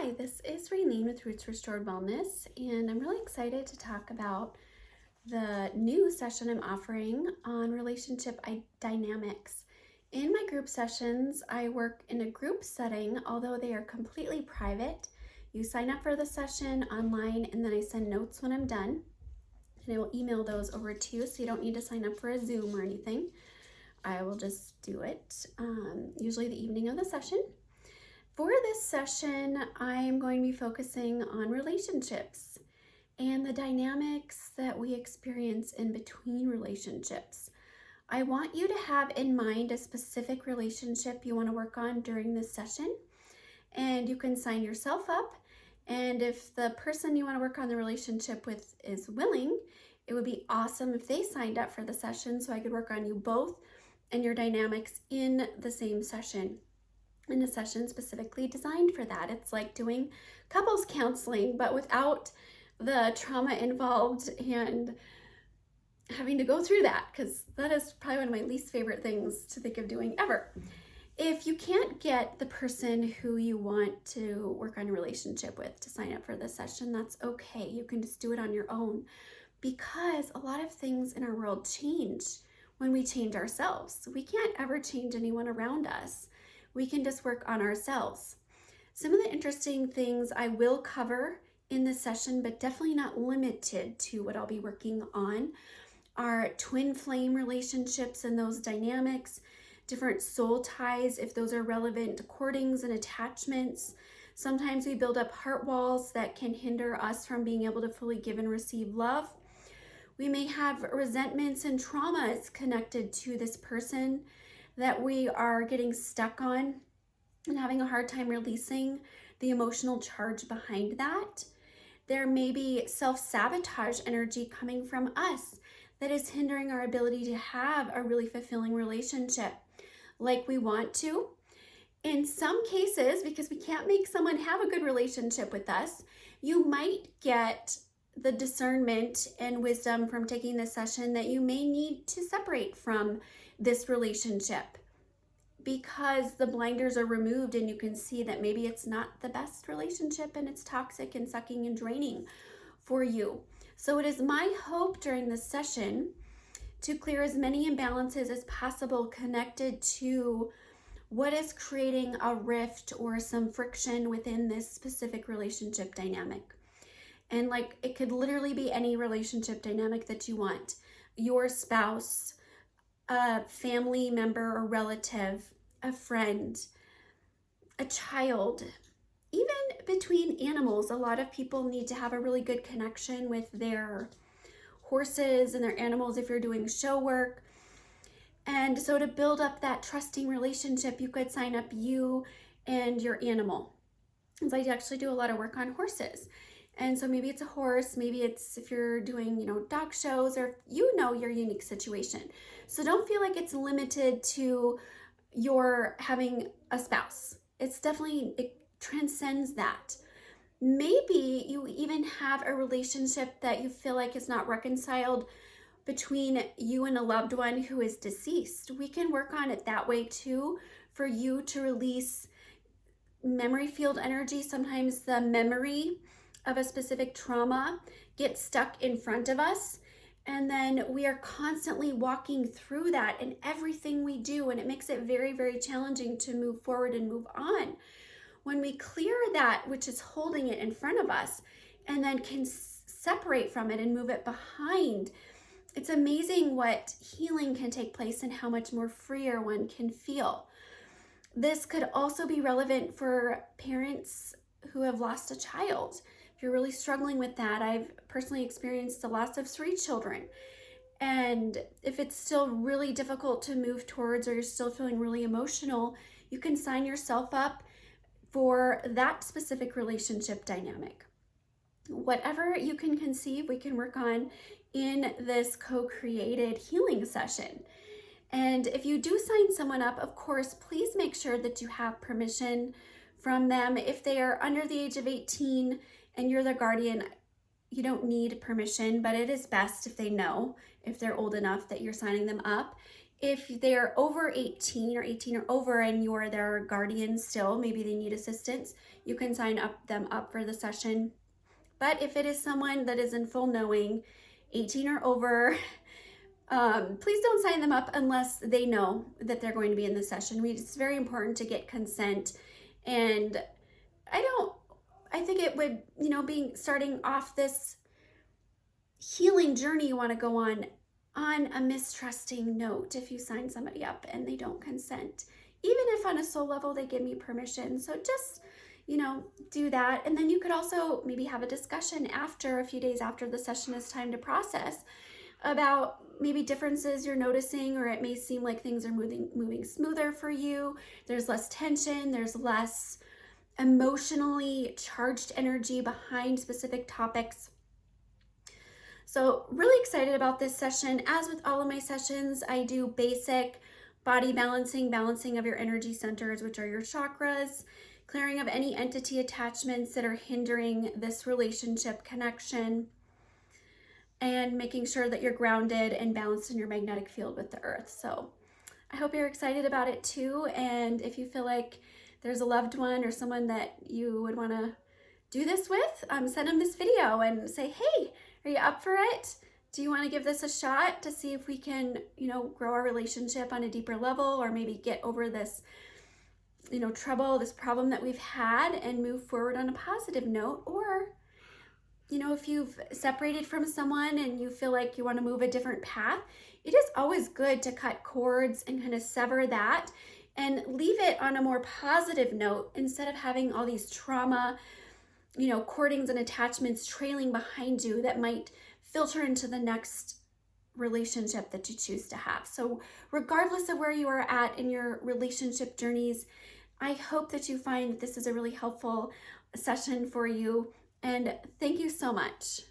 Hi, this is Raylene with Roots Restored Wellness, and I'm really excited to talk about the new session I'm offering on relationship dynamics. In my group sessions, I work in a group setting, although they are completely private. You sign up for the session online, and then I send notes when I'm done, and I will email those over to you, so you don't need to sign up for a Zoom or anything. I will just do it usually the evening of the session. For this session, I am going to be focusing on relationships and the dynamics that we experience in between relationships. I want you to have in mind a specific relationship you want to work on during this session, and you can sign yourself up. And if the person you want to work on the relationship with is willing, it would be awesome if they signed up for the session so I could work on you both and your dynamics in the same session. In a session specifically designed for that. It's like doing couples counseling, but without the trauma involved and having to go through that, because that is probably one of my least favorite things to think of doing ever. If you can't get the person who you want to work on a relationship with to sign up for this session, that's okay. You can just do it on your own, because a lot of things in our world change when we change ourselves. We can't ever change anyone around us. We can just work on ourselves. Some of the interesting things I will cover in this session, but definitely not limited to what I'll be working on, are twin flame relationships and those dynamics, different soul ties, if those are relevant, courtings and attachments. Sometimes we build up heart walls that can hinder us from being able to fully give and receive love. We may have resentments and traumas connected to this person that we are getting stuck on and having a hard time releasing the emotional charge behind that. There may be self-sabotage energy coming from us that is hindering our ability to have a really fulfilling relationship like we want to. In some cases, because we can't make someone have a good relationship with us, you might get the discernment and wisdom from taking this session that you may need to separate from this relationship, because the blinders are removed and you can see that maybe it's not the best relationship and it's toxic and sucking and draining for you. So it is my hope during this session to clear as many imbalances as possible connected to what is creating a rift or some friction within this specific relationship dynamic. And like, it could literally be any relationship dynamic that you want. Your spouse, a family member or relative, a friend, a child, even between animals. A lot of people need to have a really good connection with their horses and their animals if you're doing show work. And so to build up that trusting relationship, you could sign up you and your animal. Because I actually do a lot of work on horses. And so maybe it's a horse, maybe it's if you're doing, dog shows, or your unique situation. So don't feel like it's limited to your having a spouse. It transcends that. Maybe you even have a relationship that you feel like is not reconciled between you and a loved one who is deceased. We can work on it that way too, for you to release memory field energy. Sometimes the memory of a specific trauma gets stuck in front of us, and then we are constantly walking through that in everything we do, and it makes it very, very challenging to move forward and move on. When we clear that which is holding it in front of us and then can separate from it and move it behind, it's amazing what healing can take place and how much more freer one can feel. This could also be relevant for parents who have lost a child. If you're really struggling with that, I've personally experienced the loss of 3 children. And if it's still really difficult to move towards, or you're still feeling really emotional, you can sign yourself up for that specific relationship dynamic. Whatever you can conceive, we can work on in this co-created healing session. And if you do sign someone up, of course, please make sure that you have permission from them. If they are under the age of 18 and you're their guardian, you don't need permission, but it is best if they know, if they're old enough, that you're signing them up. If they're over 18 or 18 or over and you're their guardian still, maybe they need assistance, you can sign them up for the session. But if it is someone that is in full knowing, 18 or over, please don't sign them up unless they know that they're going to be in the session. It's very important to get consent. And I think it would, starting off this healing journey you want to go on a mistrusting note if you sign somebody up and they don't consent, even if on a soul level they give me permission. So just, do that. And then you could also maybe have a discussion after, a few days after the session is time to process, about maybe differences you're noticing, or it may seem like things are moving smoother for you. There's less tension, there's less emotionally charged energy behind specific topics. So really excited about this session. As with all of my sessions, I do basic body balancing of your energy centers, which are your chakras, clearing of any entity attachments that are hindering this relationship connection, and making sure that you're grounded and balanced in your magnetic field with the earth. So I hope you're excited about it too. And if you feel like there's a loved one or someone that you would want to do this with, send them this video and say, hey, are you up for it? Do you want to give this a shot to see if we can, grow our relationship on a deeper level, or maybe get over this, trouble, this problem that we've had, and move forward on a positive note? Or, if you've separated from someone and you feel like you want to move a different path, it is always good to cut cords and kind of sever that and leave it on a more positive note, instead of having all these trauma, cordings and attachments trailing behind you that might filter into the next relationship that you choose to have. So regardless of where you are at in your relationship journeys, I hope that you find that this is a really helpful session for you. And thank you so much.